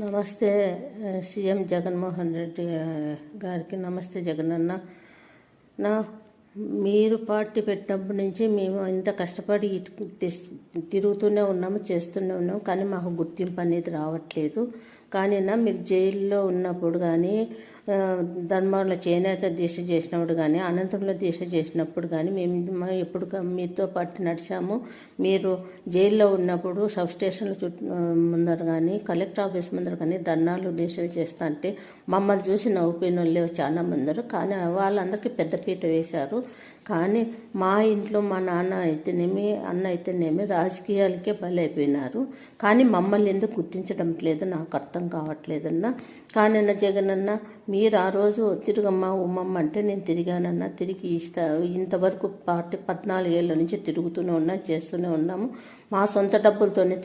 నమస్తే సీఎం జగన్మోహన్ రెడ్డి గారికి నమస్తే జగనన్న. నా మీరు పార్టీ పెట్టినప్పటి నుంచి మేము ఇంత కష్టపడి తిరుగుతూనే ఉన్నాము, చేస్తూనే ఉన్నాము, కానీ మాకు గుర్తింపు అనేది రావట్లేదు. కానీ మీరు జైల్లో ఉన్నప్పుడు కానీ, ధర్మంలో చేనేత దీక్ష చేసినప్పుడు కానీ, అనంతరంలో దీక్ష చేసినప్పుడు కానీ మేము ఎప్పుడు మీతో పాటు నడిచాము. మీరు జైల్లో ఉన్నప్పుడు సబ్ స్టేషన్ల ముందర కానీ, కలెక్టర్ ఆఫీస్ ముందర కానీ ధర్నాలు దీక్షలు చేస్తా అంటే మమ్మల్ని చూసి నవ్వుపోయిన వాళ్ళే చాలా మందరు. కానీ వాళ్ళందరికీ పెద్దపీట వేశారు. కానీ మా ఇంట్లో మా నాన్న అయితేనేమి, అన్న అయితేనేమి రాజకీయాలకే బలైపోయినారు. కానీ మమ్మల్ని ఎందుకు గుర్తించడం లేదు నాకు అర్థం కావట్లేదన్నా. కానీ జగనన్న, మీరు ఆ రోజు తిరుగమ్మ ఉమ్మమ్మ అంటే నేను తిరిగానన్నా, తిరిగి ఇంతవరకు పార్టీ 14 ఏళ్ళ నుంచి తిరుగుతూనే ఉన్నాం, చేస్తూనే ఉన్నాము. మా సొంత డబ్బులతోనే